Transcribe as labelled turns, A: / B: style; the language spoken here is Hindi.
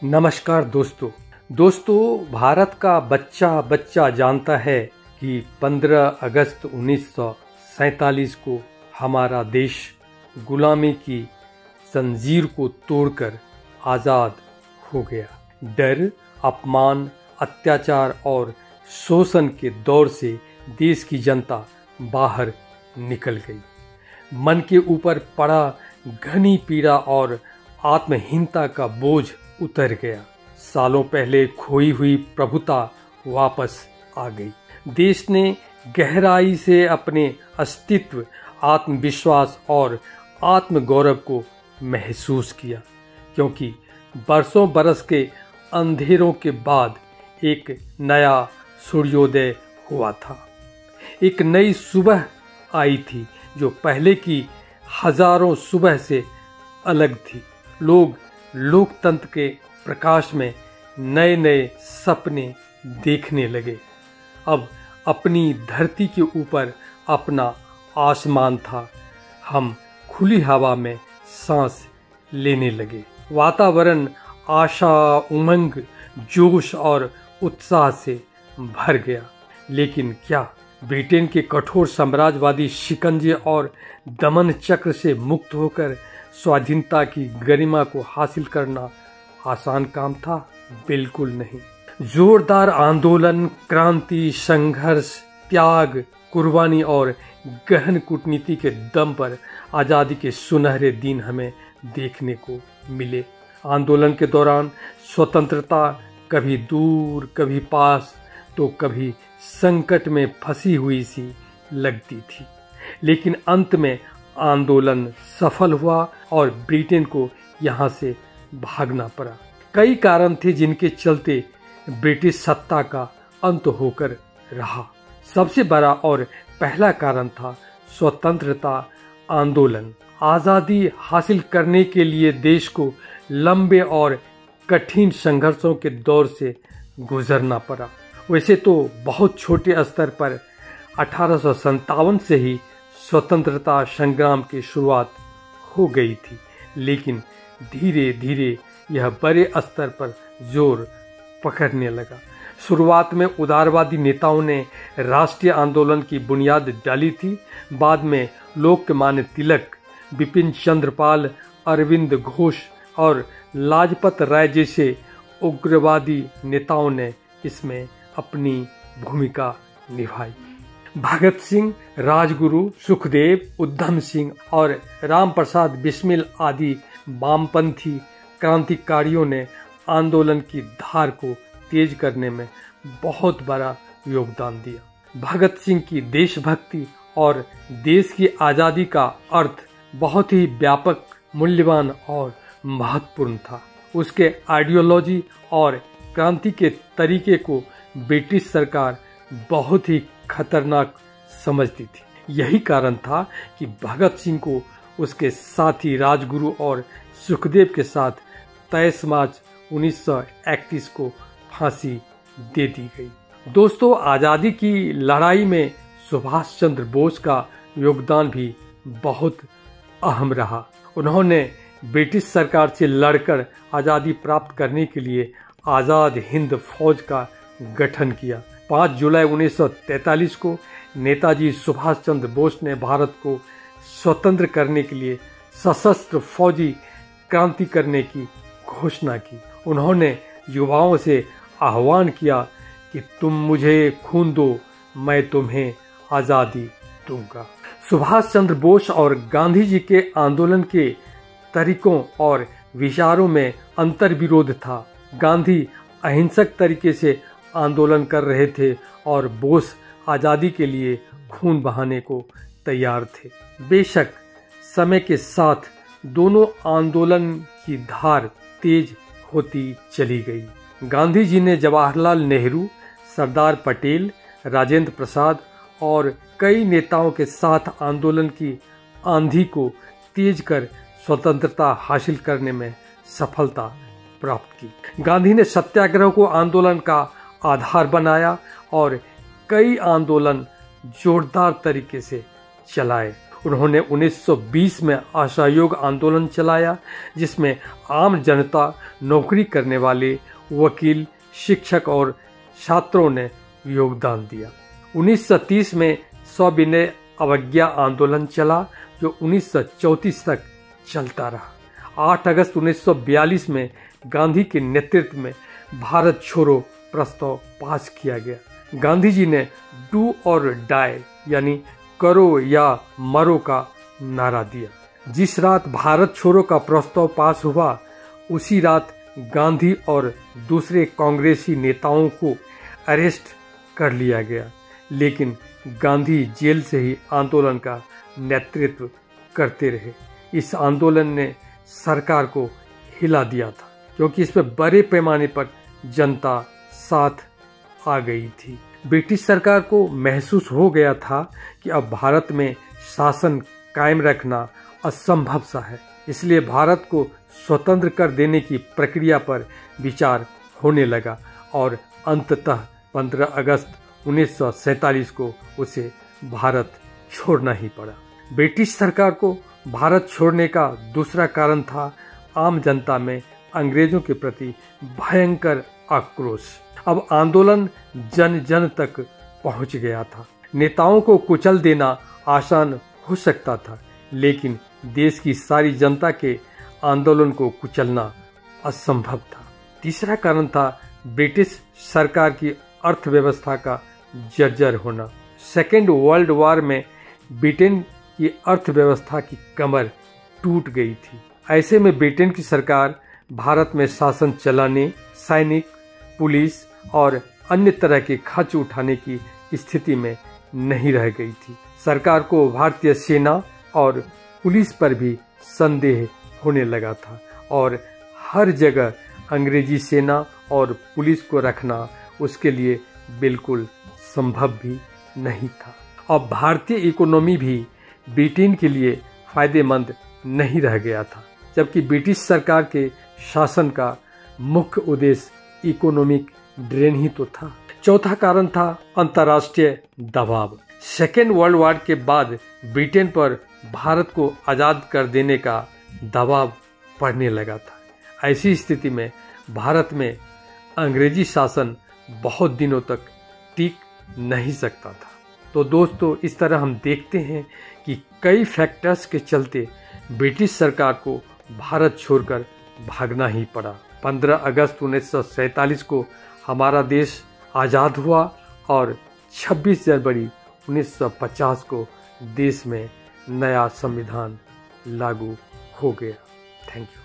A: नमस्कार दोस्तों, भारत का बच्चा बच्चा जानता है कि 15 अगस्त 1947 को हमारा देश गुलामी की जंजीर को तोड़कर आज़ाद हो गया। डर, अपमान, अत्याचार और शोषण के दौर से देश की जनता बाहर निकल गई। मन के ऊपर पड़ा घनी पीड़ा और आत्महीनता का बोझ उतर गया। सालों पहले खोई हुई प्रभुता वापस आ गई। देश ने गहराई से अपने अस्तित्व, आत्मविश्वास और आत्मगौरव को महसूस किया, क्योंकि बरसों बरस के अंधेरों के बाद एक नया सूर्योदय हुआ था। एक नई सुबह आई थी जो पहले की हजारों सुबह से अलग थी। लोग लोकतंत्र के प्रकाश में नए नए सपने देखने लगे। अब अपनी धरती के ऊपर अपना आसमान था। हम खुली हवा में सांस लेने लगे। वातावरण आशा, उमंग, जोश और उत्साह से भर गया। लेकिन क्या ब्रिटेन के कठोर साम्राज्यवादी शिकंजे और दमन चक्र से मुक्त होकर स्वाधीनता की गरिमा को हासिल करना आसान काम था? बिल्कुल नहीं। जोरदार आंदोलन, क्रांति, संघर्ष, त्याग, कुर्बानी और गहन कूटनीति के दम पर आज़ादी के सुनहरे दिन हमें देखने को मिले। आंदोलन के दौरान स्वतंत्रता कभी दूर, कभी पास, तो कभी संकट में फंसी हुई सी लगती थी। लेकिन अंत में आंदोलन सफल हुआ और ब्रिटेन को यहाँ से भागना पड़ा। कई कारण थे जिनके चलते ब्रिटिश सत्ता का अंत होकर रहा। सबसे बड़ा और पहला कारण था स्वतंत्रता आंदोलन। आज़ादी हासिल करने के लिए देश को लंबे और कठिन संघर्षों के दौर से गुजरना पड़ा। वैसे तो बहुत छोटे स्तर पर 1857 से ही स्वतंत्रता संग्राम की शुरुआत हो गई थी, लेकिन धीरे धीरे यह बड़े स्तर पर जोर पकड़ने लगा। शुरुआत में उदारवादी नेताओं ने राष्ट्रीय आंदोलन की बुनियाद डाली थी। बाद में लोकमान्य तिलक, बिपिन चंद्र पाल, अरविंद घोष और लाजपत राय जैसे उग्रवादी नेताओं ने इसमें अपनी भूमिका निभाई। भगत सिंह, राजगुरु, सुखदेव, उधम सिंह और रामप्रसाद बिस्मिल आदि वामपंथी क्रांतिकारियों ने आंदोलन की धार को तेज करने में बहुत बड़ा योगदान दिया। भगत सिंह की देशभक्ति और देश की आज़ादी का अर्थ बहुत ही व्यापक, मूल्यवान और महत्वपूर्ण था। उसके आइडियोलॉजी और क्रांति के तरीके को ब्रिटिश सरकार बहुत ही खतरनाक समझती थी। यही कारण था कि भगत सिंह को उसके साथी राजगुरु और सुखदेव के साथ 23 मार्च 1931 को फांसी दे दी गई। दोस्तों, आज़ादी की लड़ाई में सुभाष चंद्र बोस का योगदान भी बहुत अहम रहा। उन्होंने ब्रिटिश सरकार से लड़कर आज़ादी प्राप्त करने के लिए आज़ाद हिंद फौज का गठन किया। 5 जुलाई 1943 को नेताजी सुभाष चंद्र बोस ने भारत को स्वतंत्र करने के लिए सशस्त्र फौजी क्रांति करने की घोषणा की। उन्होंने युवाओं से आह्वान किया कि तुम मुझे खून दो, मैं तुम्हें आज़ादी दूंगा। सुभाष चंद्र बोस और गांधी जी के आंदोलन के तरीकों और विचारों में अंतर विरोध था। गांधी अहिंसक तरीके से आंदोलन कर रहे थे और बोस आज़ादी के लिए खून बहाने को तैयार थे। बेशक समय के साथ दोनों आंदोलन की धार तेज होती चली गई। गांधी जी ने जवाहरलाल नेहरू, सरदार पटेल, राजेंद्र प्रसाद और कई नेताओं के साथ आंदोलन की आंधी को तेज कर स्वतंत्रता हासिल करने में सफलता प्राप्त की। गांधी ने सत्याग्रह को आंदोलन का आधार बनाया और कई आंदोलन जोरदार तरीके से चलाए। उन्होंने 1920 में असहयोग आंदोलन चलाया, जिसमें आम जनता, नौकरी करने वाले, वकील, शिक्षक और छात्रों ने योगदान दिया। 1930 में सविनय अवज्ञा आंदोलन चला, जो 1934 तक चलता रहा। 8 अगस्त 1942 में गांधी के नेतृत्व में भारत छोड़ो प्रस्ताव पास किया गया। गांधी जी ने डू और डाई यानी करो या मरो का नारा दिया। जिस रात भारत छोड़ो का प्रस्ताव पास हुआ, उसी रात गांधी और दूसरे कांग्रेसी नेताओं को अरेस्ट कर लिया गया, लेकिन गांधी जेल से ही आंदोलन का नेतृत्व करते रहे। इस आंदोलन ने सरकार को हिला दिया था, क्योंकि इसमें बड़े पैमाने पर जनता साथ आ गई थी। ब्रिटिश सरकार को महसूस हो गया था कि अब भारत में शासन कायम रखना असंभव सा है, इसलिए भारत को स्वतंत्र कर देने की प्रक्रिया पर विचार होने लगा और अंततः 15 अगस्त 1947 को उसे भारत छोड़ना ही पड़ा। ब्रिटिश सरकार को भारत छोड़ने का दूसरा कारण था आम जनता में अंग्रेजों के प्रति भयंकर आक्रोश। अब आंदोलन जन जन तक पहुंच गया था। नेताओं को कुचल देना आसान हो सकता था, लेकिन देश की सारी जनता के आंदोलन को कुचलना असंभव था। तीसरा कारण था ब्रिटिश सरकार की अर्थव्यवस्था का जर्जर होना। सेकेंड वर्ल्ड वॉर में ब्रिटेन की अर्थव्यवस्था की कमर टूट गई थी। ऐसे में ब्रिटेन की सरकार भारत में शासन चलाने, सैनिक, पुलिस और अन्य तरह के खर्च उठाने की स्थिति में नहीं रह गई थी। सरकार को भारतीय सेना और पुलिस पर भी संदेह होने लगा था और हर जगह अंग्रेजी सेना और पुलिस को रखना उसके लिए बिल्कुल संभव भी नहीं था। अब भारतीय इकोनॉमी भी ब्रिटेन के लिए फायदेमंद नहीं रह गया था, जबकि ब्रिटिश सरकार के शासन का मुख्य उद्देश्य इकोनॉमिक ड्रेन ही तो था। चौथा कारण था अंतर्राष्ट्रीय दबाव। सेकेंड वर्ल्ड वॉर के बाद ब्रिटेन पर भारत को आज़ाद कर देने का दबाव पड़ने लगा था। ऐसी स्थिति में भारत में अंग्रेजी शासन बहुत दिनों तक टिक नहीं सकता था। तो दोस्तों, इस तरह हम देखते हैं कि कई फैक्टर्स के चलते ब्रिटिश सरकार को भारत छोड़कर भागना ही पड़ा। 15 अगस्त 1947 को हमारा देश आज़ाद हुआ और 26 जनवरी 1950 को देश में नया संविधान लागू हो गया। Thank you.